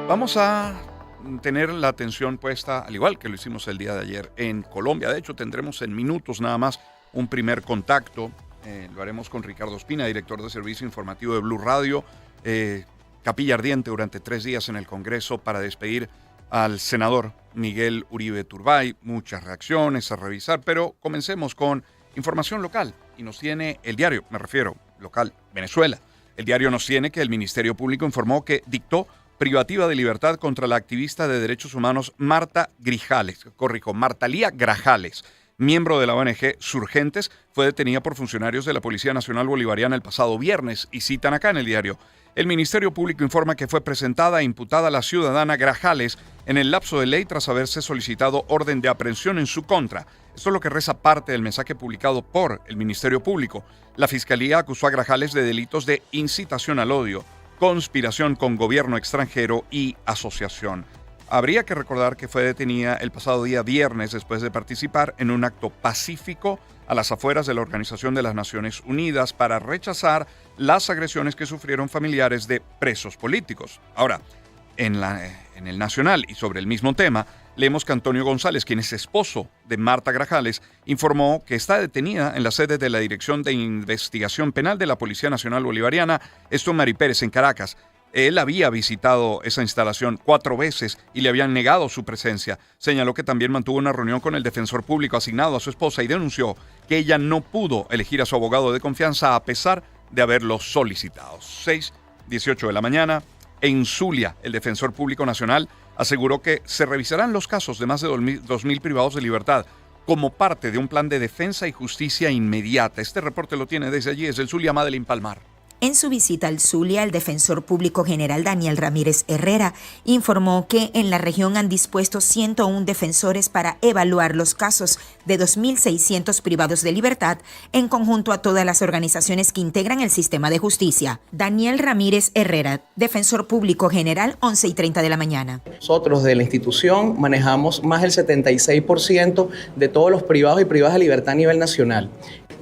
Vamos a tener la atención puesta, al igual que lo hicimos el día de ayer, en Colombia. De hecho, tendremos en minutos nada más un primer contacto. Lo haremos con Ricardo Espina, director de Servicio Informativo de Blue Radio. Capilla ardiente durante 3 días en el Congreso para despedir al senador Miguel Uribe Turbay. Muchas reacciones a revisar, pero comencemos con información local. Y nos tiene el diario, me refiero, local, Venezuela. El diario nos tiene que el Ministerio Público informó que dictó privativa de libertad contra la activista de derechos humanos Marta Lía Grajales, miembro de la ONG Surgentes. Fue detenida por funcionarios de la Policía Nacional Bolivariana el pasado viernes, y citan acá en el diario. El Ministerio Público informa que fue presentada e imputada la ciudadana Grajales en el lapso de ley tras haberse solicitado orden de aprehensión en su contra. Esto es lo que reza parte del mensaje publicado por el Ministerio Público. La Fiscalía acusó a Grajales de delitos de incitación al odio, conspiración con gobierno extranjero y asociación. Habría que recordar que fue detenida el pasado día viernes después de participar en un acto pacífico a las afueras de la Organización de las Naciones Unidas para rechazar las agresiones que sufrieron familiares de presos políticos. Ahora, en el Nacional y sobre el mismo tema, leemos que Antonio González, quien es esposo de Marta Grajales, informó que está detenida en la sede de la Dirección de Investigación Penal de la Policía Nacional Bolivariana, esto en Mari Pérez, en Caracas. Él había visitado esa instalación 4 veces y le habían negado su presencia. Señaló que también mantuvo una reunión con el defensor público asignado a su esposa y denunció que ella no pudo elegir a su abogado de confianza a pesar de haberlo solicitado. 6:18 de la mañana. En Zulia, el defensor público nacional aseguró que se revisarán los casos de más de 2.000 privados de libertad como parte de un plan de defensa y justicia inmediata. Este reporte lo tiene desde allí, desde el Zulia, Madeline Palmar. En su visita al Zulia, el defensor público general Daniel Ramírez Herrera informó que en la región han dispuesto 101 defensores para evaluar los casos de 2.600 privados de libertad en conjunto a todas las organizaciones que integran el sistema de justicia. Daniel Ramírez Herrera, defensor público general, 11:30 de la mañana. Nosotros de la institución manejamos más del 76% de todos los privados y privadas de libertad a nivel nacional,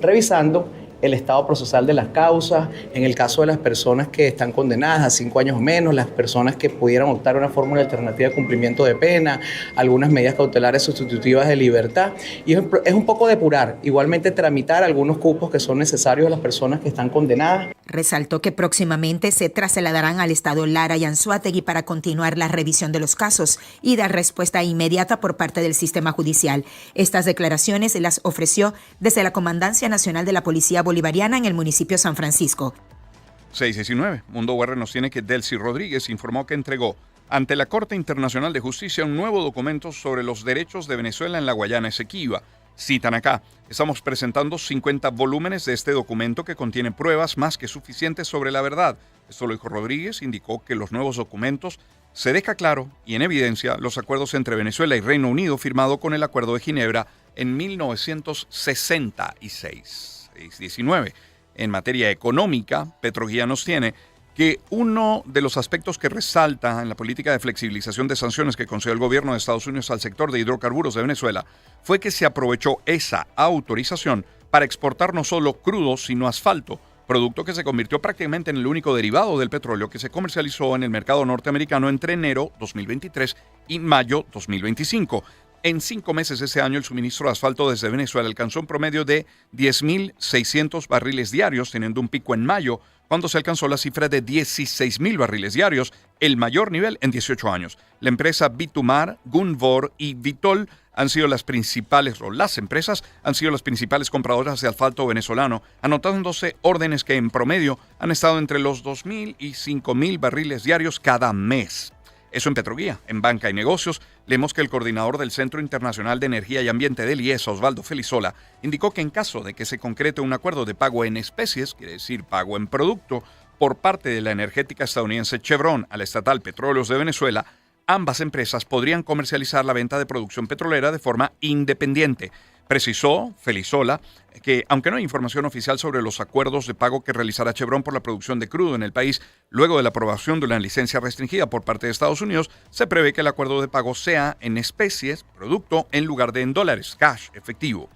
revisando el estado procesal de las causas, en el caso de las personas que están condenadas a 5 años o menos, las personas que pudieran optar a una fórmula alternativa de cumplimiento de pena, algunas medidas cautelares sustitutivas de libertad, y es un poco depurar, igualmente tramitar algunos cupos que son necesarios a las personas que están condenadas. Resaltó que próximamente se trasladarán al estado Lara y Anzoátegui para continuar la revisión de los casos y dar respuesta inmediata por parte del sistema judicial. Estas declaraciones las ofreció desde la Comandancia Nacional de la Policía Bolivariana en el municipio San Francisco. 6:19. Mundo UR nos tiene que Delcy Rodríguez informó que entregó ante la Corte Internacional de Justicia un nuevo documento sobre los derechos de Venezuela en la Guayana Esequiba. Citan acá: estamos presentando 50 volúmenes de este documento que contiene pruebas más que suficientes sobre la verdad. Esto lo dijo Rodríguez. Indicó que los nuevos documentos se deja claro y en evidencia los acuerdos entre Venezuela y Reino Unido firmado con el Acuerdo de Ginebra en 1966. 6:19. En materia económica, Petroguía nos tiene que uno de los aspectos que resalta en la política de flexibilización de sanciones que concedió el gobierno de Estados Unidos al sector de hidrocarburos de Venezuela fue que se aprovechó esa autorización para exportar no solo crudo, sino asfalto, producto que se convirtió prácticamente en el único derivado del petróleo que se comercializó en el mercado norteamericano entre enero 2023 y mayo 2025. En 5 meses ese año, el suministro de asfalto desde Venezuela alcanzó un promedio de 10.600 barriles diarios, teniendo un pico en mayo, cuando se alcanzó la cifra de 16.000 barriles diarios, el mayor nivel en 18 años. La empresa Bitumar, Gunvor y Vitol han sido las empresas han sido las principales compradoras de asfalto venezolano, anotándose órdenes que en promedio han estado entre los 2.000 y 5.000 barriles diarios cada mes. Eso en Petroguía. En Banca y Negocios, leemos que el coordinador del Centro Internacional de Energía y Ambiente del IES, Osvaldo Felizola, indicó que en caso de que se concrete un acuerdo de pago en especies, quiere decir pago en producto, por parte de la energética estadounidense Chevron a la estatal Petróleos de Venezuela, ambas empresas podrían comercializar la venta de producción petrolera de forma independiente. Precisó Felizola que, aunque no hay información oficial sobre los acuerdos de pago que realizará Chevron por la producción de crudo en el país, luego de la aprobación de una licencia restringida por parte de Estados Unidos, se prevé que el acuerdo de pago sea en especies, producto, en lugar de en dólares, cash, efectivo.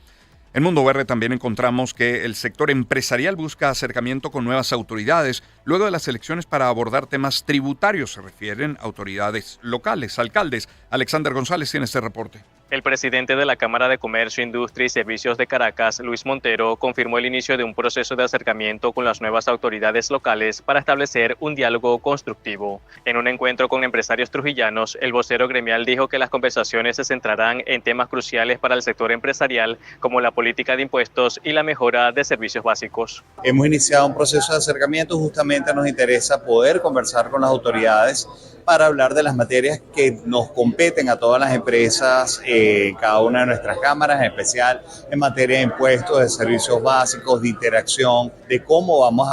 En Mundo Verde también encontramos que el sector empresarial busca acercamiento con nuevas autoridades luego de las elecciones para abordar temas tributarios. Se refieren a autoridades locales, alcaldes. Alexander González tiene este reporte. El presidente de la Cámara de Comercio, Industria y Servicios de Caracas, Luis Montero, confirmó el inicio de un proceso de acercamiento con las nuevas autoridades locales para establecer un diálogo constructivo. En un encuentro con empresarios trujillanos, el vocero gremial dijo que las conversaciones se centrarán en temas cruciales para el sector empresarial, como la política de impuestos y la mejora de servicios básicos. Hemos iniciado un proceso de acercamiento, justamente nos interesa poder conversar con las autoridades para hablar de las materias que nos competen a todas las empresas, cada una de nuestras cámaras, en especial en materia de impuestos, de servicios básicos, de interacción, de cómo vamos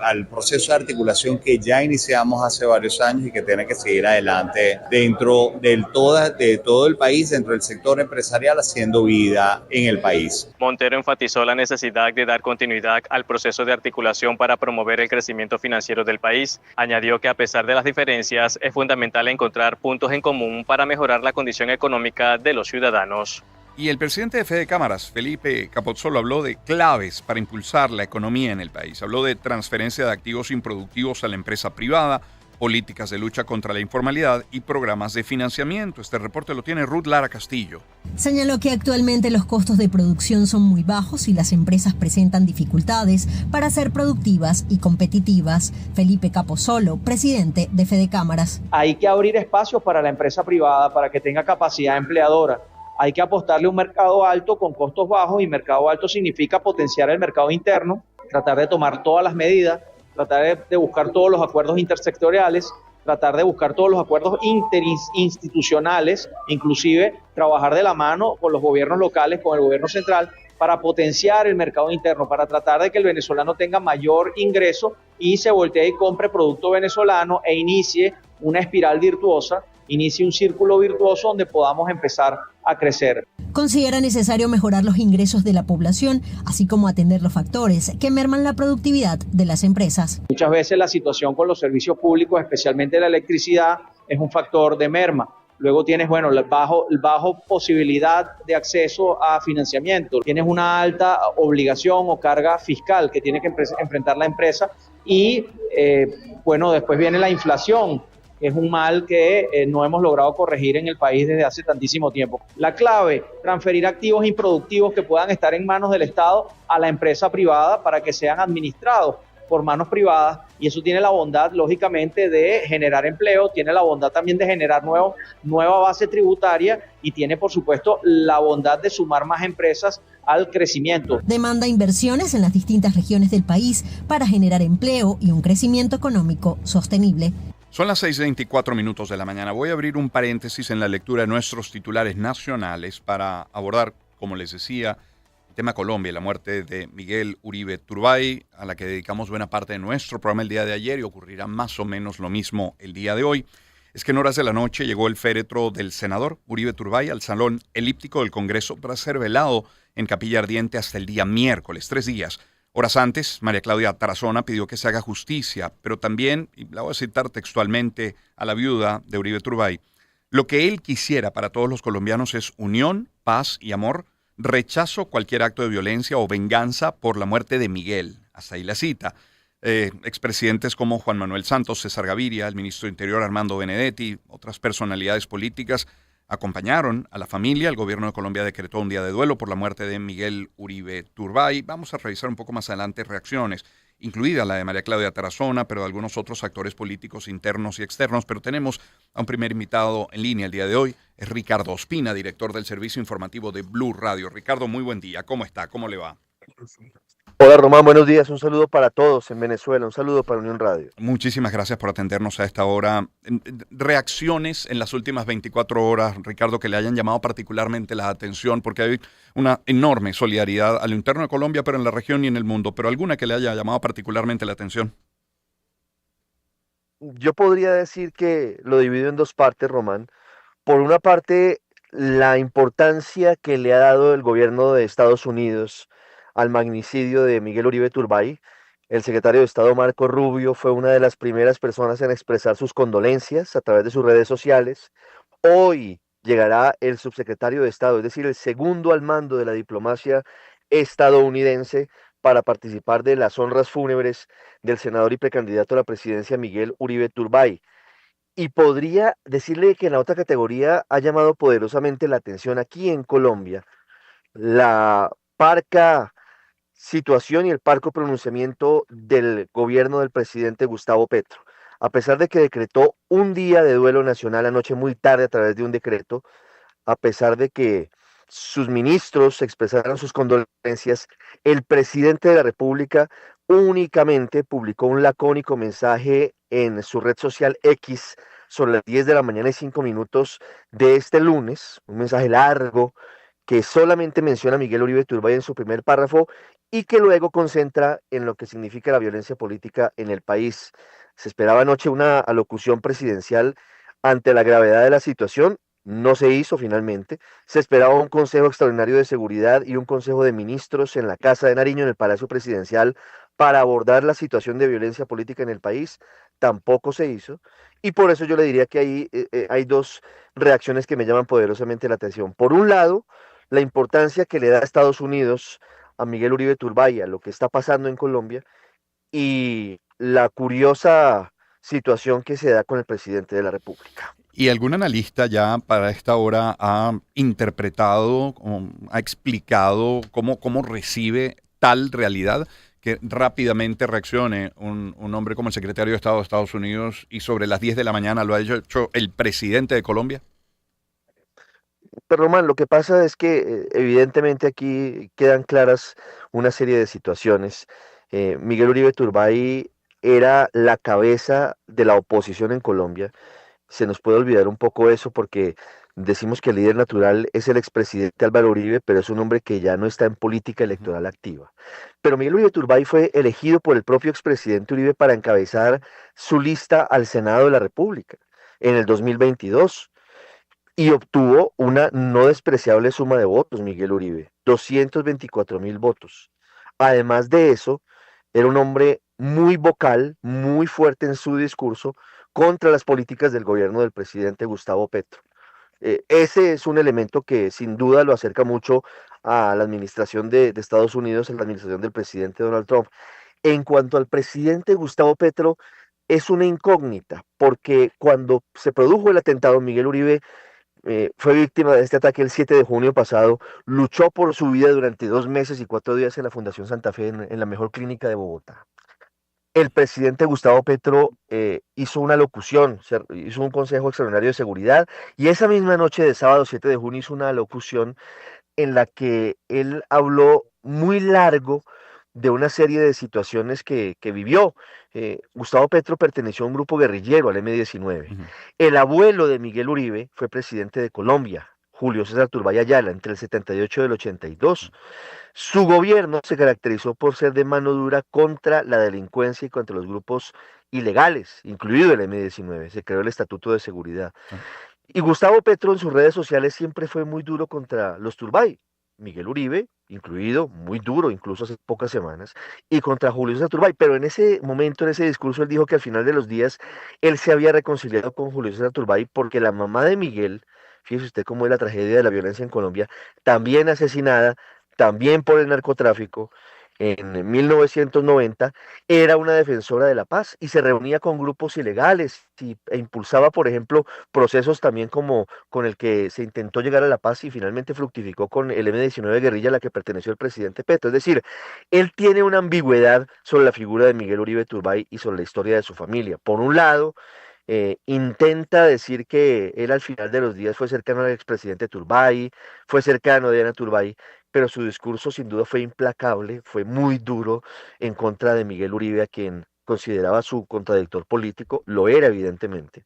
al proceso de articulación que ya iniciamos hace varios años y que tiene que seguir adelante dentro de todo el país, dentro del sector empresarial, haciendo vida en el país. Montero enfatizó la necesidad de dar continuidad al proceso de articulación para promover el crecimiento financiero del país. Añadió que a pesar de las diferencias, es fundamental encontrar puntos en común para mejorar la condición económica de los ciudadanos. Y el presidente de Fede Cámaras, Felipe Capozzolo, habló de claves para impulsar la economía en el país. Habló de transferencia de activos improductivos a la empresa privada, políticas de lucha contra la informalidad y programas de financiamiento. Este reporte lo tiene Ruth Lara Castillo. Señaló que actualmente los costos de producción son muy bajos y las empresas presentan dificultades para ser productivas y competitivas. Felipe Capozzolo, presidente de Fede Cámaras. Hay que abrir espacios para la empresa privada para que tenga capacidad empleadora. Hay que apostarle a un mercado alto con costos bajos, y mercado alto significa potenciar el mercado interno, tratar de tomar todas las medidas, tratar de buscar todos los acuerdos intersectoriales, tratar de buscar todos los acuerdos interinstitucionales, inclusive trabajar de la mano con los gobiernos locales, con el gobierno central, para potenciar el mercado interno, para tratar de que el venezolano tenga mayor ingreso y se voltee y compre producto venezolano e inicie una espiral virtuosa, inicie un círculo virtuoso donde podamos empezar a crecer. Considera necesario mejorar los ingresos de la población, así como atender los factores que merman la productividad de las empresas. Muchas veces la situación con los servicios públicos, especialmente la electricidad, es un factor de merma. Luego tienes, el bajo posibilidad de acceso a financiamiento. Tienes una alta obligación o carga fiscal que tiene que enfrentar la empresa y, después viene la inflación. Es un mal que no hemos logrado corregir en el país desde hace tantísimo tiempo. La clave, transferir activos improductivos que puedan estar en manos del Estado a la empresa privada para que sean administrados por manos privadas, y eso tiene la bondad, lógicamente, de generar empleo, tiene la bondad también de generar nueva base tributaria y tiene, por supuesto, la bondad de sumar más empresas al crecimiento. Demanda inversiones en las distintas regiones del país para generar empleo y un crecimiento económico sostenible. Son las 6:24 de la mañana. Voy a abrir un paréntesis en la lectura de nuestros titulares nacionales para abordar, como les decía, el tema Colombia y la muerte de Miguel Uribe Turbay, a la que dedicamos buena parte de nuestro programa el día de ayer, y ocurrirá más o menos lo mismo el día de hoy. Es que en horas de la noche llegó el féretro del senador Uribe Turbay al Salón Elíptico del Congreso para ser velado en Capilla Ardiente hasta el día miércoles, 3 días. Horas antes, María Claudia Tarazona pidió que se haga justicia, pero también, y la voy a citar textualmente a la viuda de Uribe Turbay, lo que él quisiera para todos los colombianos es unión, paz y amor, rechazo cualquier acto de violencia o venganza por la muerte de Miguel. Hasta ahí la cita. Expresidentes como Juan Manuel Santos, César Gaviria, el ministro de Interior Armando Benedetti, otras personalidades políticas acompañaron a la familia. El gobierno de Colombia decretó un día de duelo por la muerte de Miguel Uribe Turbay. Vamos a revisar un poco más adelante reacciones, incluida la de María Claudia Tarazona, pero de algunos otros actores políticos internos y externos. Pero tenemos a un primer invitado en línea el día de hoy. Es Ricardo Ospina, director del servicio informativo de Blue Radio. Ricardo, muy buen día. ¿Cómo está? ¿Cómo le va? Hola Román, buenos días. Un saludo para todos en Venezuela, un saludo para Unión Radio. Muchísimas gracias por atendernos a esta hora. Reacciones en las últimas 24 horas, Ricardo, que le hayan llamado particularmente la atención, porque hay una enorme solidaridad a lo interno de Colombia, pero en la región y en el mundo, pero alguna que le haya llamado particularmente la atención. Yo podría decir que lo divido en dos partes, Román. Por una parte, la importancia que le ha dado el gobierno de Estados Unidos al magnicidio de Miguel Uribe Turbay. El secretario de Estado Marco Rubio fue una de las primeras personas en expresar sus condolencias a través de sus redes sociales. Hoy llegará el subsecretario de Estado, es decir, el segundo al mando de la diplomacia estadounidense para participar de las honras fúnebres del senador y precandidato a la presidencia Miguel Uribe Turbay. Y podría decirle que en la otra categoría ha llamado poderosamente la atención aquí en Colombia la parca situación y el parco pronunciamiento del gobierno del presidente Gustavo Petro. A pesar de que decretó un día de duelo nacional anoche muy tarde a través de un decreto, a pesar de que sus ministros expresaron sus condolencias, el presidente de la República únicamente publicó un lacónico mensaje en su red social X sobre las 10 de la mañana y 5 minutos de este lunes, un mensaje largo que solamente menciona a Miguel Uribe Turbay en su primer párrafo y que luego concentra en lo que significa la violencia política en el país. Se esperaba anoche una alocución presidencial ante la gravedad de la situación, no se hizo finalmente. Se esperaba un Consejo Extraordinario de Seguridad y un Consejo de Ministros en la Casa de Nariño, en el Palacio Presidencial, para abordar la situación de violencia política en el país. Tampoco se hizo. Y por eso yo le diría que hay dos reacciones que me llaman poderosamente la atención. Por un lado, la importancia que le da Estados Unidos a Miguel Uribe Turbay, a lo que está pasando en Colombia, y la curiosa situación que se da con el presidente de la República. ¿Y algún analista ya para esta hora ha interpretado, ha explicado cómo recibe tal realidad que rápidamente reaccione un hombre como el secretario de Estado de Estados Unidos y sobre las 10 de la mañana lo ha hecho el presidente de Colombia? Pero Román, lo que pasa es que evidentemente aquí quedan claras una serie de situaciones. Miguel Uribe Turbay era la cabeza de la oposición en Colombia. Se nos puede olvidar un poco eso porque decimos que el líder natural es el expresidente Álvaro Uribe, pero es un hombre que ya no está en política electoral activa. Pero Miguel Uribe Turbay fue elegido por el propio expresidente Uribe para encabezar su lista al Senado de la República en el 2022 y obtuvo una no despreciable suma de votos, Miguel Uribe, 224.000 votos. Además de eso, era un hombre muy vocal, muy fuerte en su discurso contra las políticas del gobierno del presidente Gustavo Petro. Ese es un elemento que sin duda lo acerca mucho a la administración de Estados Unidos, a la administración del presidente Donald Trump. En cuanto al presidente Gustavo Petro, es una incógnita, porque cuando se produjo el atentado, Miguel Uribe fue víctima de este ataque el 7 de junio pasado, luchó por su vida durante 2 meses y 4 días en la Fundación Santa Fe, en la mejor clínica de Bogotá. El presidente Gustavo Petro hizo una locución, hizo un consejo extraordinario de seguridad y esa misma noche de sábado 7 de junio hizo una locución en la que él habló muy largo de una serie de situaciones que vivió. Gustavo Petro perteneció a un grupo guerrillero, al M-19. Ujú. El abuelo de Miguel Uribe fue presidente de Colombia, Julio César Turbay Ayala, entre el 78 y el 82. Su gobierno se caracterizó por ser de mano dura contra la delincuencia y contra los grupos ilegales, incluido el M-19. Se creó el Estatuto de Seguridad. Sí. Y Gustavo Petro en sus redes sociales siempre fue muy duro contra los Turbay. Miguel Uribe, incluido, muy duro, incluso hace pocas semanas, y contra Julio César Turbay. Pero en ese momento, en ese discurso, él dijo que al final de los días, él se había reconciliado con Julio César Turbay porque la mamá de Miguel, fíjese usted cómo es la tragedia de la violencia en Colombia, también asesinada, también por el narcotráfico, en 1990, era una defensora de la paz y se reunía con grupos ilegales e impulsaba, por ejemplo, procesos también como con el que se intentó llegar a la paz y finalmente fructificó con el M-19 guerrilla a la que perteneció el presidente Petro. Es decir, él tiene una ambigüedad sobre la figura de Miguel Uribe Turbay y sobre la historia de su familia. Por un lado, intenta decir que él al final de los días fue cercano al expresidente Turbay, fue cercano a Diana Turbay, pero su discurso sin duda fue implacable, fue muy duro en contra de Miguel Uribe, a quien consideraba su contradictor político, lo era evidentemente.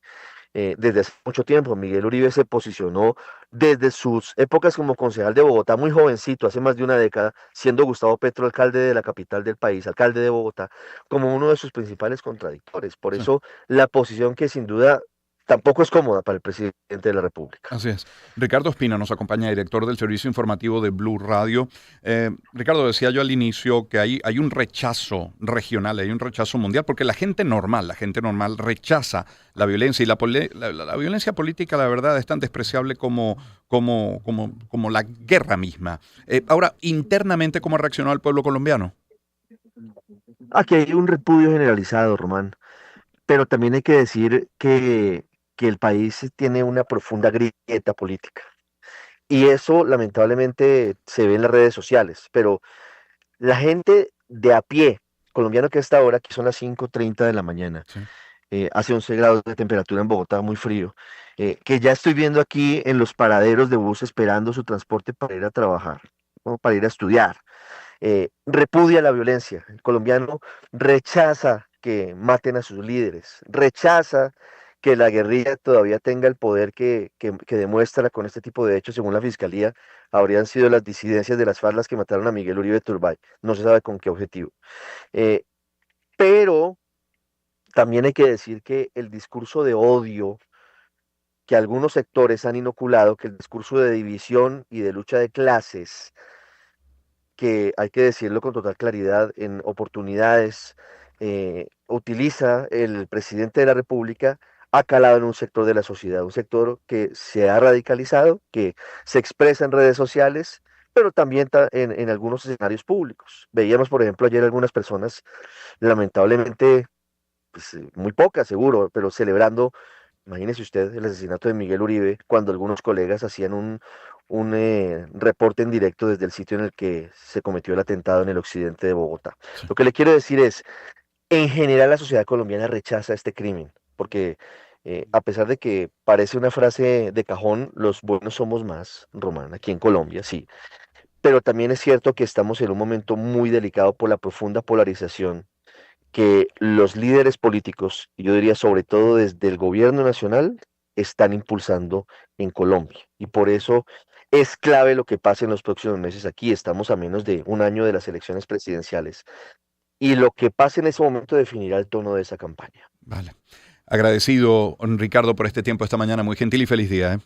Desde hace mucho tiempo, Miguel Uribe se posicionó desde sus épocas como concejal de Bogotá, muy jovencito, hace más de una década, siendo Gustavo Petro alcalde de la capital del país, alcalde de Bogotá, como uno de sus principales contradictores. Por Sí. eso la posición que sin duda tampoco es cómoda para el presidente de la República. Así es. Ricardo Espina nos acompaña, director del servicio informativo de Blue Radio. Ricardo, decía yo al inicio que hay un rechazo regional, hay un rechazo mundial, porque la gente normal rechaza la violencia, y la violencia política, la verdad, es tan despreciable como la guerra misma. Ahora, internamente, ¿cómo ha reaccionado el pueblo colombiano? Aquí hay un repudio generalizado, Román, pero también hay que decir que el país tiene una profunda grieta política. Y eso lamentablemente se ve en las redes sociales, pero la gente de a pie, colombiano que hasta ahora, aquí son las 5:30 de la mañana, Sí. hace 11 grados de temperatura en Bogotá, muy frío, que ya estoy viendo aquí en los paraderos de bus esperando su transporte para ir a trabajar, ¿no? Para ir a estudiar. Repudia la violencia. El colombiano rechaza que maten a sus líderes, rechaza que la guerrilla todavía tenga el poder que demuestra con este tipo de hechos. Según la fiscalía, habrían sido las disidencias de las FARC las que mataron a Miguel Uribe Turbay. No se sabe con qué objetivo. Pero también hay que decir que el discurso de odio que algunos sectores han inoculado, que el discurso de división y de lucha de clases, que hay que decirlo con total claridad, en oportunidades utiliza el presidente de la República, ha calado en un sector de la sociedad, un sector que se ha radicalizado, que se expresa en redes sociales, pero también en algunos escenarios públicos. Veíamos, por ejemplo, ayer algunas personas, lamentablemente, pues, muy pocas seguro, pero celebrando, imagínese usted, el asesinato de Miguel Uribe, cuando algunos colegas hacían un reporte en directo desde el sitio en el que se cometió el atentado en el occidente de Bogotá. Sí. Lo que le quiero decir es, en general la sociedad colombiana rechaza este crimen, porque a pesar de que parece una frase de cajón, los buenos somos más, Román, aquí en Colombia, sí, pero también es cierto que estamos en un momento muy delicado por la profunda polarización que los líderes políticos, y yo diría sobre todo desde el gobierno nacional, están impulsando en Colombia. Y por eso es clave lo que pase en los próximos meses aquí. Estamos a menos de un año de las elecciones presidenciales. Y lo que pase en ese momento definirá el tono de esa campaña. Vale. Agradecido, Ricardo, por este tiempo esta mañana. Muy gentil y feliz día.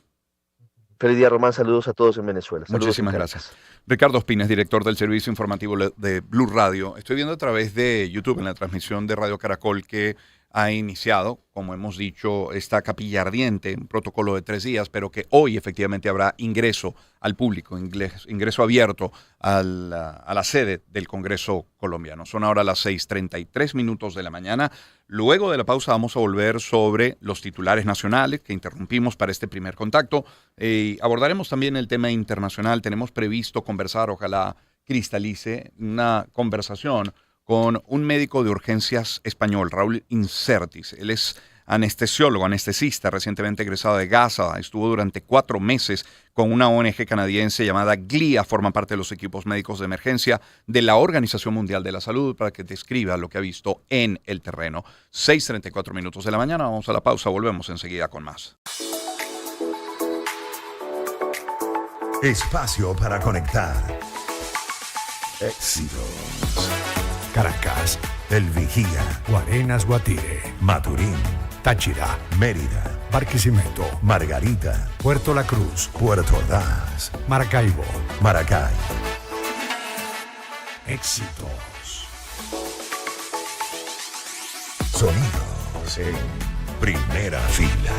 Feliz día, Román. Saludos a todos en Venezuela. Saludos. Muchísimas gracias. Ricardo Espina es director del servicio informativo de Blue Radio. Estoy viendo a través de YouTube, en la transmisión de Radio Caracol, que ha iniciado, como hemos dicho, esta capilla ardiente, un protocolo de 3 días, pero que hoy efectivamente habrá ingreso al público, ingreso abierto a la sede del Congreso colombiano. Son ahora las 6:33 de la mañana. Luego de la pausa vamos a volver sobre los titulares nacionales que interrumpimos para este primer contacto. Abordaremos también el tema internacional. Tenemos previsto conversar, ojalá cristalice, una conversación con un médico de urgencias español, Raúl Insertis. Él es anestesiólogo, anestesista, recientemente egresado de Gaza. Estuvo durante 4 meses con una ONG canadiense llamada GLIA. Forma parte de los equipos médicos de emergencia de la Organización Mundial de la Salud, para que describa lo que ha visto en el terreno. 6:34 de la mañana. Vamos a la pausa. Volvemos enseguida con más. Espacio para conectar. Éxitos. Caracas, El Vigía, Guarenas, Guatire, Maturín, Táchira, Mérida, Barquisimeto, Margarita, Puerto La Cruz, Puerto Ordaz, Maracaibo, Maracay. Éxitos. Sonidos en primera fila.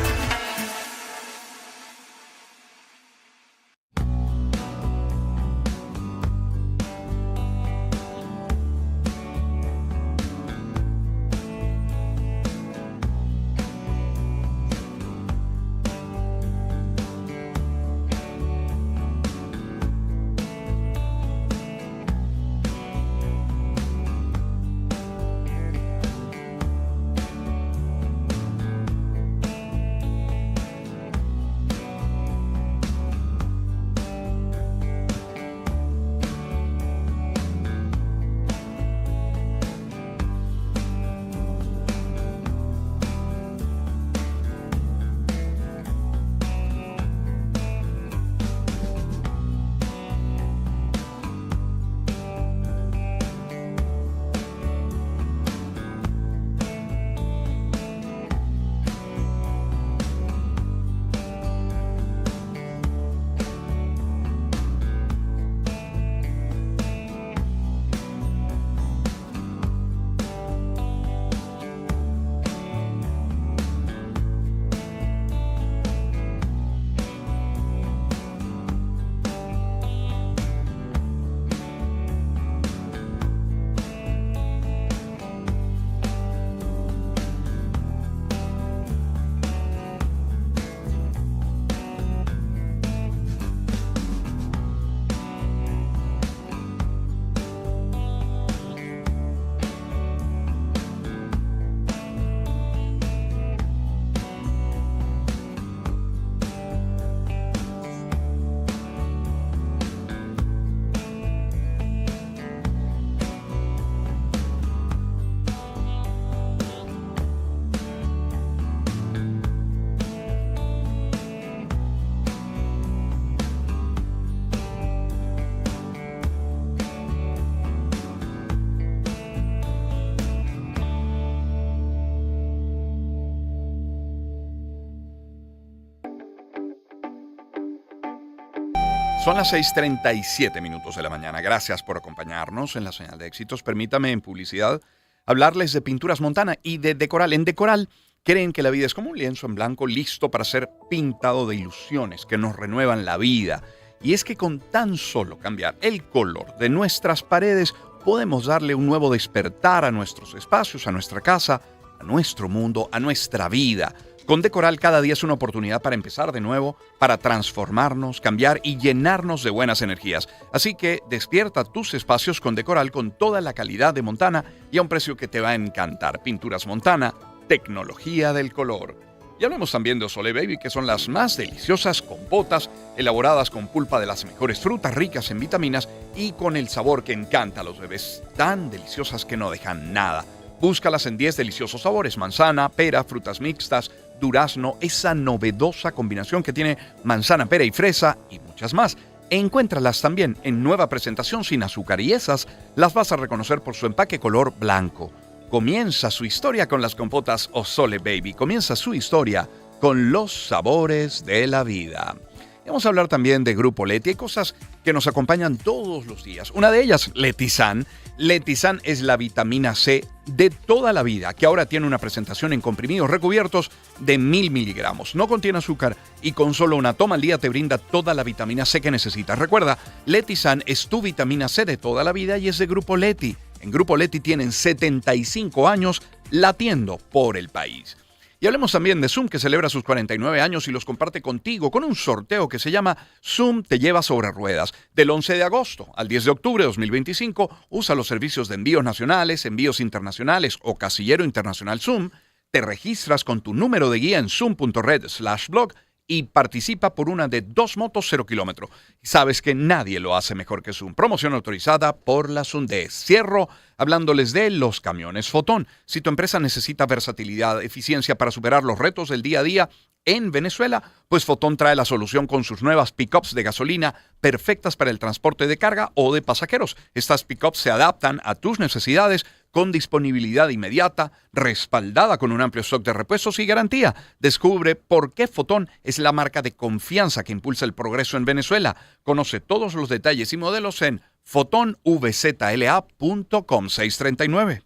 Son las 6:37 minutos de la mañana. Gracias por acompañarnos en la señal de éxitos. Permítame en publicidad hablarles de Pinturas Montana y de Decoral. En Decoral creen que la vida es como un lienzo en blanco listo para ser pintado de ilusiones que nos renuevan la vida. Y es que con tan solo cambiar el color de nuestras paredes podemos darle un nuevo despertar a nuestros espacios, a nuestra casa, a nuestro mundo, a nuestra vida. Con Decoral cada día es una oportunidad para empezar de nuevo, para transformarnos, cambiar y llenarnos de buenas energías. Así que despierta tus espacios con Decoral con toda la calidad de Montana y a un precio que te va a encantar. Pinturas Montana, tecnología del color. Y hablemos también de Osole Baby, que son las más deliciosas compotas elaboradas con pulpa de las mejores frutas ricas en vitaminas y con el sabor que encanta a los bebés, tan deliciosas que no dejan nada. Búscalas en 10 deliciosos sabores: manzana, pera, frutas mixtas, durazno, esa novedosa combinación que tiene manzana, pera y fresa y muchas más. Encuéntralas también en nueva presentación sin azúcar y esas las vas a reconocer por su empaque color blanco. Comienza su historia con las compotas Osole Baby. Comienza su historia con los sabores de la vida. Y vamos a hablar también de Grupo Leti. Hay cosas que nos acompañan todos los días. Una de ellas, Letizan. Letizan es la vitamina C de toda la vida, que ahora tiene una presentación en comprimidos recubiertos de 1000 miligramos. No contiene azúcar y con solo una toma al día te brinda toda la vitamina C que necesitas. Recuerda, Letizan es tu vitamina C de toda la vida y es de Grupo Leti. En Grupo Leti tienen 75 años latiendo por el país. Y hablemos también de Zoom, que celebra sus 49 años y los comparte contigo con un sorteo que se llama Zoom Te Lleva Sobre Ruedas. Del 11 de agosto al 10 de octubre de 2025, usa los servicios de envíos nacionales, envíos internacionales o casillero internacional Zoom. Te registras con tu número de guía en zoom.red/blog y participa por una de 2 motos 0 kilómetro. Sabes que nadie lo hace mejor que Zoom. Promoción autorizada por la Sundes. Cierro hablándoles de los camiones Fotón. Si tu empresa necesita versatilidad, eficiencia para superar los retos del día a día en Venezuela, pues Fotón trae la solución con sus nuevas pickups de gasolina perfectas para el transporte de carga o de pasajeros. Estas pickups se adaptan a tus necesidades con disponibilidad inmediata, respaldada con un amplio stock de repuestos y garantía. Descubre por qué Fotón es la marca de confianza que impulsa el progreso en Venezuela. Conoce todos los detalles y modelos en fotonvzla.com. 639.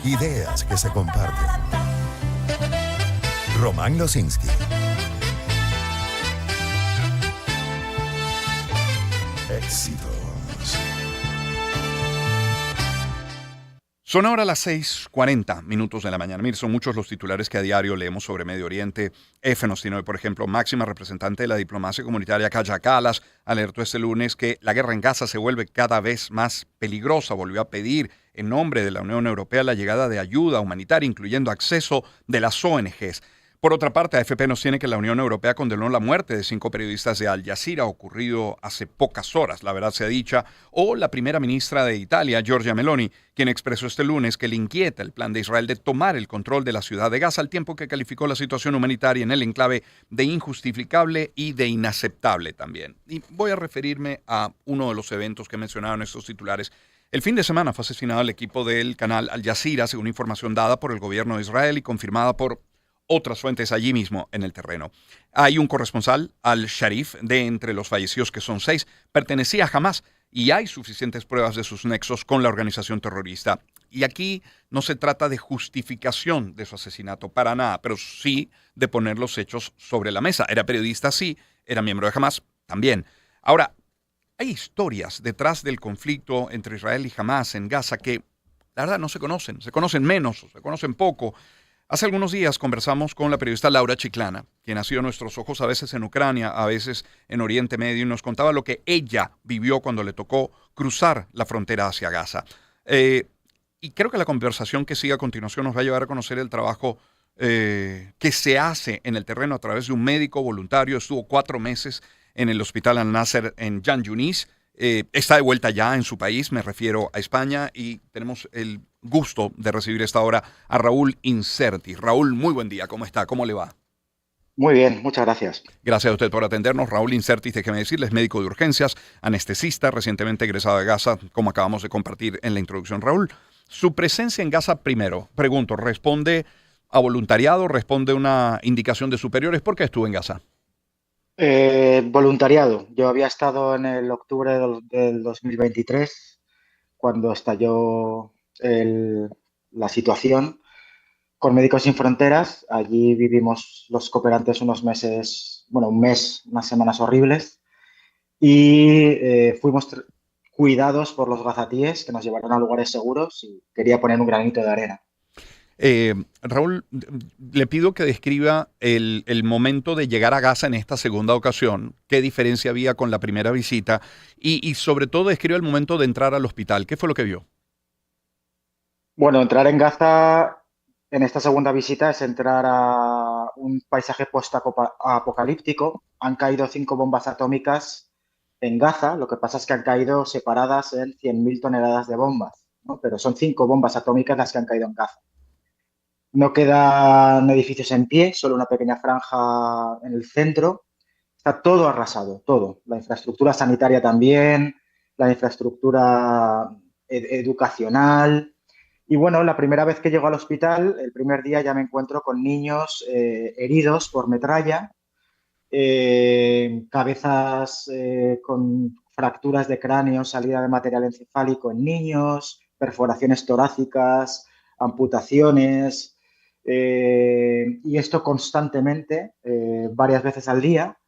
Ideas que se comparten. Román Losinski. Éxitos. Son ahora las 6:40 minutos de la mañana. Mire, son muchos los titulares que a diario leemos sobre Medio Oriente. EFE nos tiene hoy, por ejemplo, máxima representante de la diplomacia comunitaria Kaja Kallas alertó este lunes que la guerra en Gaza se vuelve cada vez más peligrosa. Volvió a pedir en nombre de la Unión Europea la llegada de ayuda humanitaria, incluyendo acceso de las ONGs. Por otra parte, AFP nos tiene que la Unión Europea condenó la muerte de 5 periodistas de Al Jazeera, ocurrido hace pocas horas, la verdad sea dicha, o la primera ministra de Italia, Giorgia Meloni, quien expresó este lunes que le inquieta el plan de Israel de tomar el control de la ciudad de Gaza, al tiempo que calificó la situación humanitaria en el enclave de injustificable y de inaceptable también. Y voy a referirme a uno de los eventos que mencionaron estos titulares. El fin de semana fue asesinado el equipo del canal Al Jazeera, según información dada por el gobierno de Israel y confirmada por otras fuentes allí mismo en el terreno. Hay un corresponsal, Al-Sharif, de entre los fallecidos, que son 6, pertenecía a Hamas y hay suficientes pruebas de sus nexos con la organización terrorista. Y aquí no se trata de justificación de su asesinato para nada, pero sí de poner los hechos sobre la mesa. Era periodista, sí, era miembro de Hamas también. Ahora, hay historias detrás del conflicto entre Israel y Hamas en Gaza que la verdad no se conocen menos, se conocen poco. Hace algunos días conversamos con la periodista Laura Chiclana, quien ha sido nuestros ojos a veces en Ucrania, a veces en Oriente Medio, y nos contaba lo que ella vivió cuando le tocó cruzar la frontera hacia Gaza. Y creo que la conversación que sigue a continuación nos va a llevar a conocer el trabajo que se hace en el terreno a través de un médico voluntario. Estuvo 4 meses en el Hospital Al-Nasser en Jan Yunis. Está de vuelta ya en su país, me refiero a España, y tenemos el gusto de recibir esta hora a Raúl Inserti. Raúl, muy buen día, ¿cómo está? ¿Cómo le va? Muy bien, muchas gracias. Gracias a usted por atendernos. Raúl Inserti, déjeme decirles, médico de urgencias, anestesista, recientemente egresado de Gaza, como acabamos de compartir en la introducción. Raúl, su presencia en Gaza primero, pregunto, ¿responde a voluntariado? ¿Responde una indicación de superiores? ¿Por qué estuvo en Gaza? Voluntariado. Yo había estado en el octubre del 2023, cuando estalló la situación con Médicos Sin Fronteras. Allí vivimos los cooperantes unos meses, bueno, un mes, unas semanas horribles, y fuimos cuidados por los gazatíes que nos llevaron a lugares seguros y quería poner un granito de arena. Raúl, le pido que describa el momento de llegar a Gaza en esta segunda ocasión, qué diferencia había con la primera visita y sobre todo describa el momento de entrar al hospital. ¿Qué fue lo que vio? Bueno, entrar en Gaza en esta segunda visita es entrar a un paisaje post-apocalíptico. Han caído 5 bombas atómicas en Gaza. Lo que pasa es que han caído separadas en 100.000 toneladas de bombas, ¿no? Pero son 5 bombas atómicas las que han caído en Gaza. No quedan edificios en pie, solo una pequeña franja en el centro. Está todo arrasado, todo. La infraestructura sanitaria también, la infraestructura educacional. Y bueno, la primera vez que llego al hospital, el primer día ya me encuentro con niños heridos por metralla, cabezas con fracturas de cráneo, salida de material encefálico en niños, perforaciones torácicas, amputaciones, y esto constantemente, varias veces al día,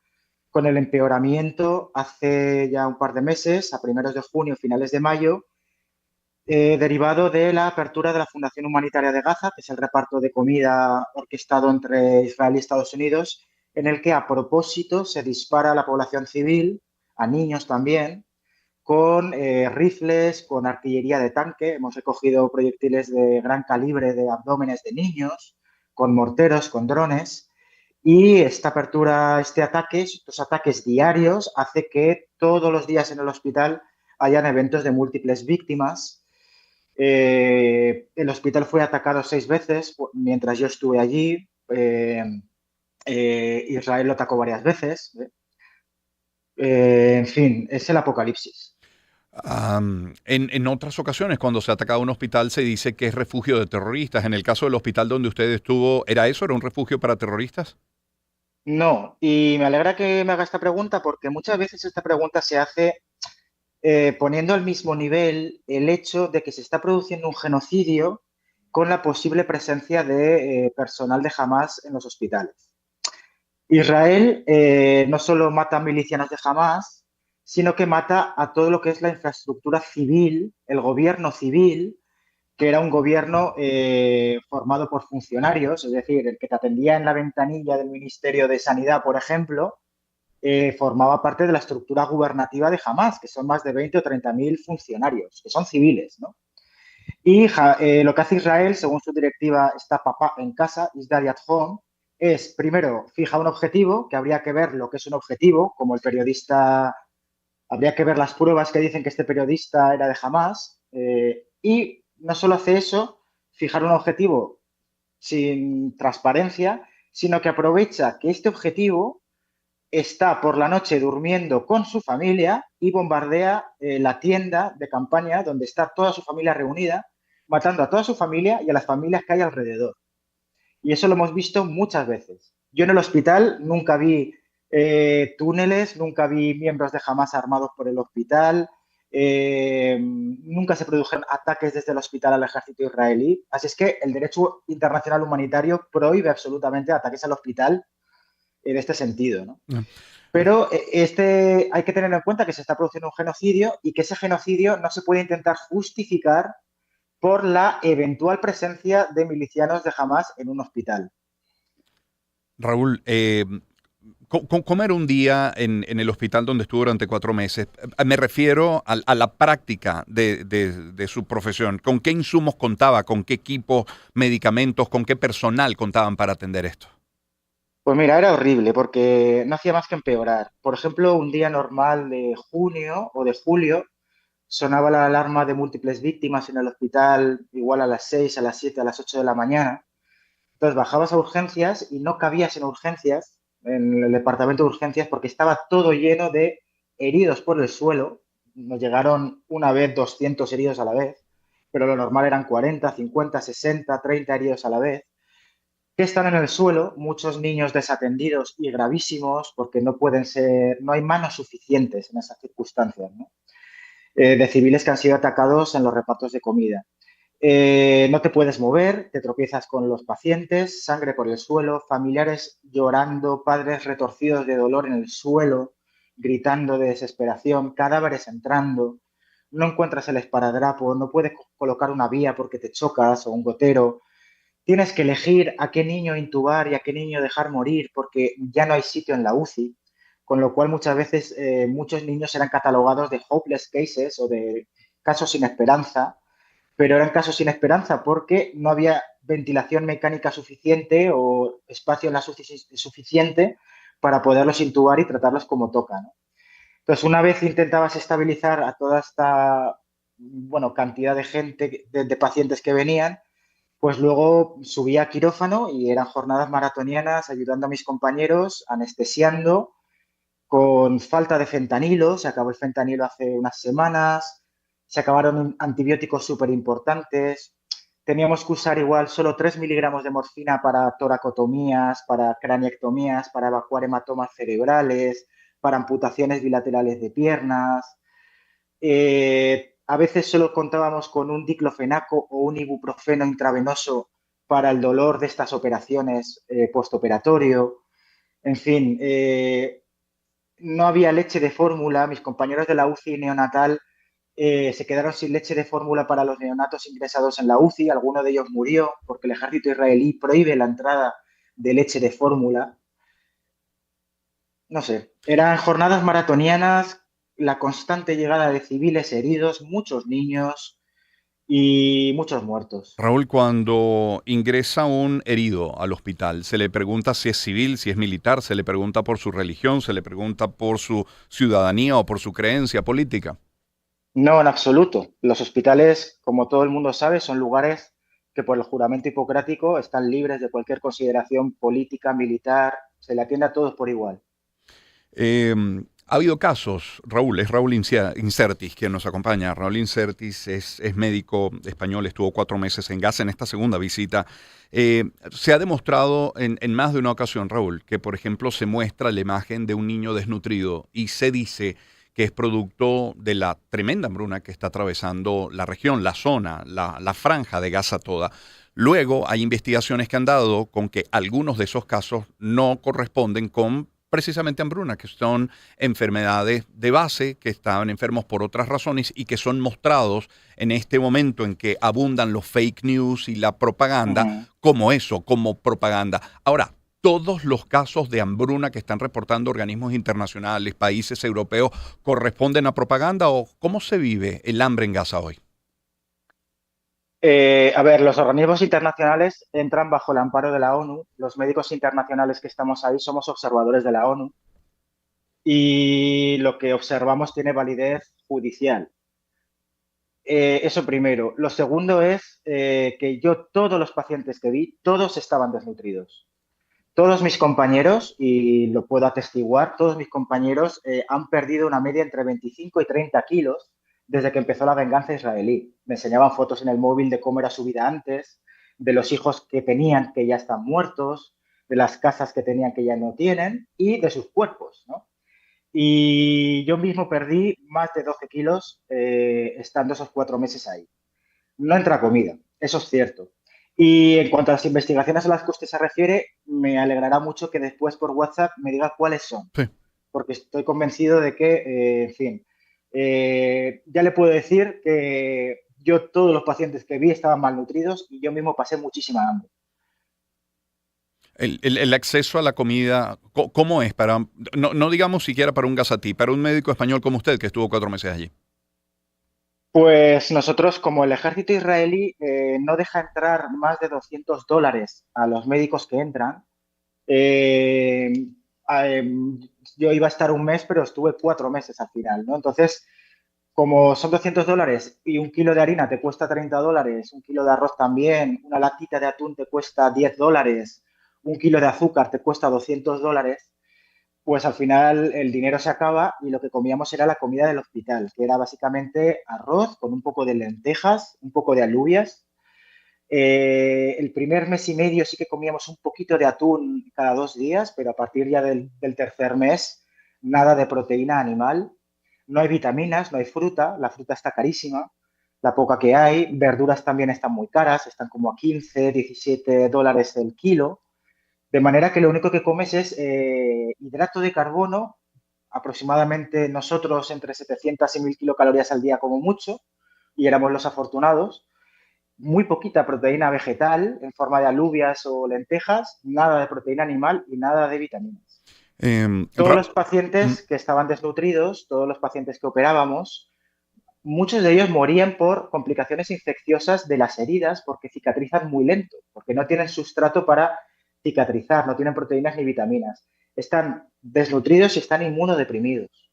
con el empeoramiento hace ya un par de meses, a primeros de junio, finales de mayo, derivado de la apertura de la Fundación Humanitaria de Gaza, que es el reparto de comida orquestado entre Israel y Estados Unidos, en el que a propósito se dispara a la población civil, a niños también, con rifles, con artillería de tanque. Hemos recogido proyectiles de gran calibre de abdómenes de niños, con morteros, con drones. Y esta apertura, estos ataques diarios, hace que todos los días en el hospital hayan eventos de múltiples víctimas. El hospital fue atacado 6 veces mientras yo estuve allí. Israel lo atacó varias veces. En fin, es el apocalipsis. En otras ocasiones, cuando se ha atacado un hospital, se dice que es refugio de terroristas. En el caso del hospital donde usted estuvo, ¿era eso? ¿Era un refugio para terroristas? No, y me alegra que me haga esta pregunta porque muchas veces esta pregunta se hace poniendo al mismo nivel el hecho de que se está produciendo un genocidio con la posible presencia de personal de Hamás en los hospitales. Israel no solo mata a milicianos de Hamás, sino que mata a todo lo que es la infraestructura civil, el gobierno civil, que era un gobierno formado por funcionarios, es decir, el que te atendía en la ventanilla del Ministerio de Sanidad, por ejemplo, formaba parte de la estructura gubernativa de Hamás, que son más de 20 o 30.000 funcionarios, que son civiles, ¿no? Y lo que hace Israel, según su directiva, está papá en casa, is daddy at home, es, primero, fija un objetivo, que habría que ver lo que es un objetivo, como el periodista, habría que ver las pruebas que dicen que este periodista era de Hamás, y no solo hace eso, fijar un objetivo sin transparencia, sino que aprovecha que este objetivo está por la noche durmiendo con su familia y bombardea la tienda de campaña donde está toda su familia reunida, matando a toda su familia y a las familias que hay alrededor. Y eso lo hemos visto muchas veces. Yo en el hospital nunca vi túneles, nunca vi miembros de Hamás armados por el hospital, nunca se produjeron ataques desde el hospital al ejército israelí. Así es que el derecho internacional humanitario prohíbe absolutamente ataques al hospital en este sentido, ¿no? Pero hay que tener en cuenta que se está produciendo un genocidio y que ese genocidio no se puede intentar justificar por la eventual presencia de milicianos de Hamás en un hospital. Raúl, ¿cómo era un día en el hospital donde estuvo durante 4 meses? Me refiero a la práctica de su profesión. ¿Con qué insumos contaba? ¿Con qué equipos, medicamentos, con qué personal contaban para atender esto? Pues mira, era horrible porque no hacía más que empeorar. Por ejemplo, un día normal de junio o de julio sonaba la alarma de múltiples víctimas en el hospital, igual a las 6, a las 7, a las 8 de la mañana. Entonces bajabas a urgencias y no cabías en urgencias, en el departamento de urgencias, porque estaba todo lleno de heridos por el suelo. Nos llegaron una vez 200 heridos a la vez, pero lo normal eran 40, 50, 60, 30 heridos a la vez. que están en el suelo, muchos niños desatendidos y gravísimos porque no pueden ser, no hay manos suficientes en esas circunstancias, ¿no? De civiles que han sido atacados en los repartos de comida. No te puedes mover, te tropiezas con los pacientes, sangre por el suelo, familiares llorando, padres retorcidos de dolor en el suelo, gritando de desesperación, cadáveres entrando, no encuentras el esparadrapo, no puedes colocar una vía porque te chocas o un gotero. Tienes que elegir a qué niño intubar y a qué niño dejar morir porque ya no hay sitio en la UCI, con lo cual muchas veces muchos niños eran catalogados de hopeless cases o de casos sin esperanza, pero eran casos sin esperanza porque no había ventilación mecánica suficiente o espacio en la suficiente para poderlos intubar y tratarlos como toca, ¿no? Entonces, una vez intentabas estabilizar a toda esta, bueno, cantidad de gente, de pacientes que venían, pues luego subía a quirófano y eran jornadas maratonianas ayudando a mis compañeros, anestesiando, con falta de fentanilo, se acabó el fentanilo hace unas semanas, se acabaron antibióticos súper importantes, teníamos que usar igual solo 3 miligramos de morfina para toracotomías, para craniectomías, para evacuar hematomas cerebrales, para amputaciones bilaterales de piernas. A veces solo contábamos con un diclofenaco o un ibuprofeno intravenoso para el dolor de estas operaciones postoperatorio. En fin, no había leche de fórmula. Mis compañeros de la UCI neonatal se quedaron sin leche de fórmula para los neonatos ingresados en la UCI. Alguno de ellos murió porque el ejército israelí prohíbe la entrada de leche de fórmula. No sé, eran jornadas maratonianas, la constante llegada de civiles heridos, muchos niños y muchos muertos. Raúl, cuando ingresa un herido al hospital, se le pregunta si es civil, si es militar, se le pregunta por su religión, se le pregunta por su ciudadanía o por su creencia política. No, en absoluto. Los hospitales, como todo el mundo sabe, son lugares que por el juramento hipocrático están libres de cualquier consideración política, militar, se le atiende a todos por igual. Ha habido casos, Raúl, es Raúl Insertis quien nos acompaña. Raúl Insertis es médico español, estuvo 4 meses en Gaza en esta segunda visita. Se ha demostrado en más de una ocasión, Raúl, que por ejemplo se muestra la imagen de un niño desnutrido y se dice que es producto de la tremenda hambruna que está atravesando la región, la zona, la franja de Gaza toda. Luego hay investigaciones que han dado con que algunos de esos casos no corresponden con precisamente hambruna, que son enfermedades de base, que estaban enfermos por otras razones y que son mostrados en este momento en que abundan los fake news y la propaganda, como eso, como propaganda. Ahora, todos los casos de hambruna que están reportando organismos internacionales, países europeos, ¿corresponden a propaganda o cómo se vive el hambre en Gaza hoy? A ver, los organismos internacionales entran bajo el amparo de la ONU. Los médicos internacionales que estamos ahí somos observadores de la ONU y lo que observamos tiene validez judicial. Eso primero. Lo segundo es que yo todos los pacientes que vi, todos estaban desnutridos. Todos mis compañeros, y lo puedo atestiguar, todos mis compañeros han perdido una media entre 25 y 30 kilos desde que empezó la venganza israelí. Me enseñaban fotos en el móvil de cómo era su vida antes, de los hijos que tenían que ya están muertos, de las casas que tenían que ya no tienen y de sus cuerpos, ¿no? Y yo mismo perdí más de 12 kilos estando esos 4 meses ahí. No entra comida, eso es cierto. Y en cuanto a las investigaciones a las que usted se refiere, me alegrará mucho que después por WhatsApp me diga cuáles son. Sí. Porque estoy convencido de que, en fin, ya le puedo decir que yo todos los pacientes que vi estaban malnutridos y yo mismo pasé muchísima hambre. El acceso a la comida, ¿cómo es para, no digamos siquiera para un gazatí, para un médico español como usted que estuvo 4 meses allí? Pues nosotros, como el ejército israelí no deja entrar más de $200 a los médicos que entran, yo iba a estar un mes, pero estuve 4 meses al final, ¿no? Entonces, como son $200 y un kilo de harina te cuesta $30, un kilo de arroz también, una latita de atún te cuesta $10, un kilo de azúcar te cuesta $200, pues al final el dinero se acaba y lo que comíamos era la comida del hospital, que era básicamente arroz con un poco de lentejas, un poco de alubias, El primer mes y medio sí que comíamos un poquito de atún cada 2 días, pero a partir ya del tercer mes, nada de proteína animal. No hay vitaminas, no hay fruta, la fruta está carísima, la poca que hay. Verduras también están muy caras, están como a 15, 17 dólares el kilo. De manera que lo único que comes es hidrato de carbono, aproximadamente nosotros entre 700 y 1000 kilocalorías al día como mucho, y éramos los afortunados. Muy poquita proteína vegetal en forma de alubias o lentejas, nada de proteína animal y nada de vitaminas. Todos los pacientes que estaban desnutridos, todos los pacientes que operábamos, muchos de ellos morían por complicaciones infecciosas de las heridas porque cicatrizan muy lento, porque no tienen sustrato para cicatrizar, no tienen proteínas ni vitaminas. Están desnutridos y están inmunodeprimidos.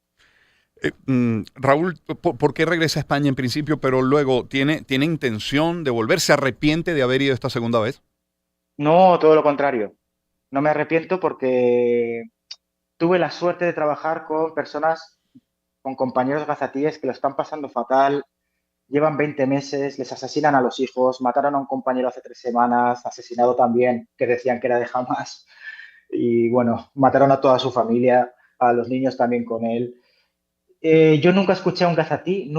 Raúl, ¿por qué regresa a España en principio, pero luego tiene intención de volver? ¿Se arrepiente de haber ido esta segunda vez? No, todo lo contrario. No me arrepiento porque tuve la suerte de trabajar con personas, con compañeros gazatíes que lo están pasando fatal, llevan 20 meses, les asesinan a los hijos, mataron a un compañero hace 3 semanas, asesinado también, que decían que era de Hamas, y bueno, mataron a toda su familia, a los niños también con él. Yo nunca escuché a un gazatí,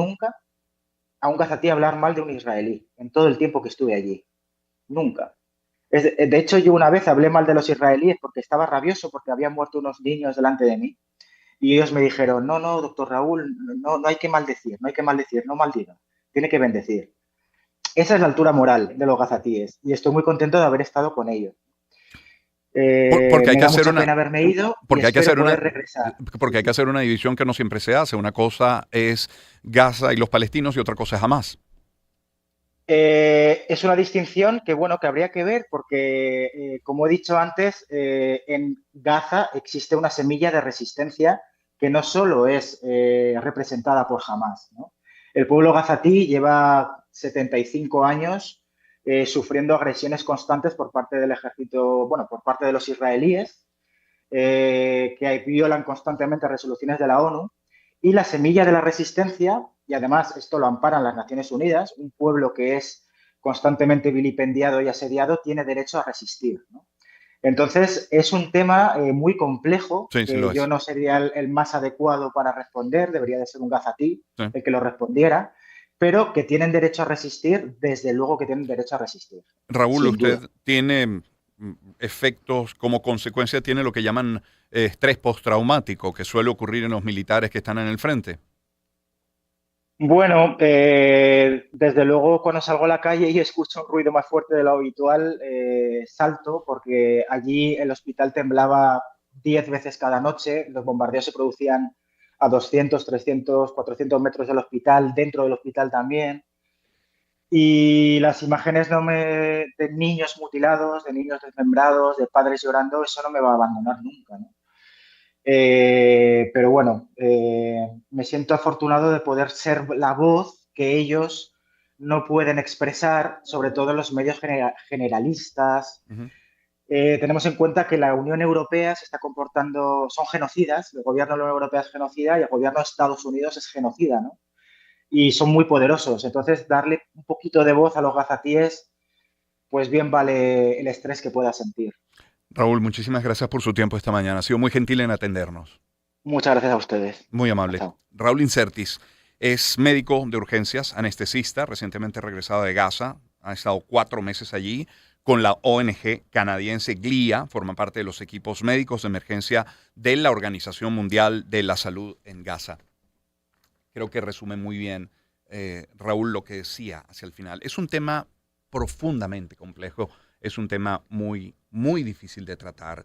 hablar mal de un israelí, en todo el tiempo que estuve allí. Nunca. De hecho, yo una vez hablé mal de los israelíes porque estaba rabioso porque habían muerto unos niños delante de mí. Y ellos me dijeron, no, doctor Raúl, no hay que maldecir, no maldiga, tiene que bendecir. Esa es la altura moral de los gazatíes y estoy muy contento de haber estado con ellos. Porque hay que hacer pena haberme ido porque hay que hacer regresar. Porque hay que hacer una división que no siempre se hace. Una cosa es Gaza y los palestinos y otra cosa es Hamas. Es una distinción que, bueno, que habría que ver porque, como he dicho antes, en Gaza existe una semilla de resistencia que no solo es representada por Hamas, ¿no? El pueblo gazatí lleva 75 años sufriendo agresiones constantes por parte del ejército, bueno, por parte de los israelíes, que violan constantemente resoluciones de la ONU, y la semilla de la resistencia, y además esto lo amparan las Naciones Unidas, un pueblo que es constantemente vilipendiado y asediado tiene derecho a resistir, ¿no? Entonces, es un tema muy complejo, sí, que yo no sería el más adecuado para responder, debería de ser un gazatí el que lo respondiera, pero que tienen derecho a resistir, desde luego que tienen derecho a resistir. Raúl, usted tiene efectos, como consecuencia tiene lo que llaman estrés postraumático, que suele ocurrir en los militares que están en el frente. Bueno, desde luego cuando salgo a la calle y escucho un ruido más fuerte de lo habitual, salto porque allí el hospital temblaba 10 veces cada noche, los bombardeos se producían a 200, 300, 400 metros del hospital, dentro del hospital también. Y las imágenes de niños mutilados, de niños desmembrados, de padres llorando, eso no me va a abandonar nunca, ¿no? Pero bueno, me siento afortunado de poder ser la voz que ellos no pueden expresar, sobre todo en los medios generalistas. Tenemos en cuenta que la Unión Europea se está comportando, son genocidas, el gobierno de la Unión Europea es genocida y el gobierno de Estados Unidos es genocida, ¿no? Y son muy poderosos. Entonces, darle un poquito de voz a los gazatíes, pues bien vale el estrés que pueda sentir. Raúl, muchísimas gracias por su tiempo esta mañana. Ha sido muy gentil en atendernos. Muchas gracias a ustedes. Muy amable. Chao. Raúl Insertis es médico de urgencias, anestesista, recientemente regresado de Gaza. Ha estado 4 meses allí con la ONG canadiense GLIA. Forma parte de los equipos médicos de emergencia de la Organización Mundial de la Salud en Gaza. Creo que resume muy bien, Raúl, lo que decía hacia el final. Es un tema profundamente complejo. Es un tema muy, muy difícil de tratar.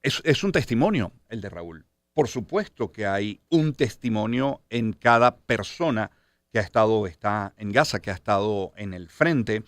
Es un testimonio el de Raúl. Por supuesto que hay un testimonio en cada persona que está en Gaza, que ha estado en el frente.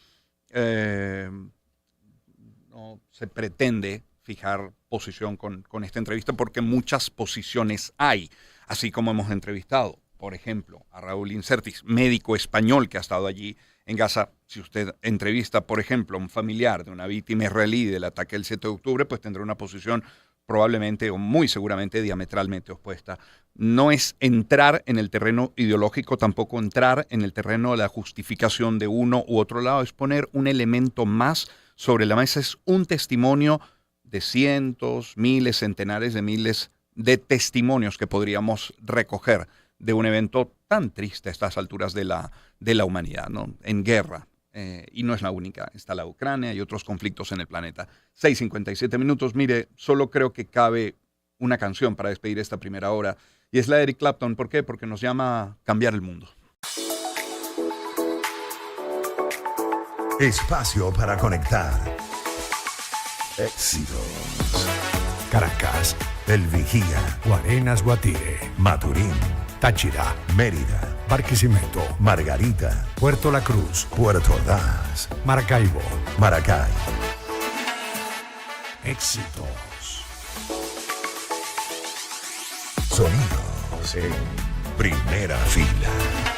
No se pretende fijar posición con esta entrevista porque muchas posiciones hay, así como hemos entrevistado, por ejemplo, a Raúl Insertis, médico español que ha estado allí en Gaza. Si usted entrevista, por ejemplo, a un familiar de una víctima israelí del ataque del 7 de octubre, pues tendrá una posición probablemente o muy seguramente diametralmente opuesta. No es entrar en el terreno ideológico, tampoco entrar en el terreno de la justificación de uno u otro lado, es poner un elemento más sobre la mesa, es un testimonio de cientos, miles, centenares de miles de testimonios que podríamos recoger de un evento tan triste a estas alturas de la humanidad, ¿no? En guerra. Y no es la única, está la Ucrania y otros conflictos en el planeta. 6:57 minutos, mire, solo creo que cabe una canción para despedir esta primera hora, y es la de Eric Clapton. ¿Por qué? Porque nos llama a cambiar el mundo. Espacio para conectar. Éxitos. Caracas, El Vigía, Guarenas, Guatire, Maturín, Táchira, Mérida, Barquisimeto, Margarita, Puerto La Cruz, Puerto Ordaz, Maracaibo. Maracay. Éxitos. Sonidos en primera fila.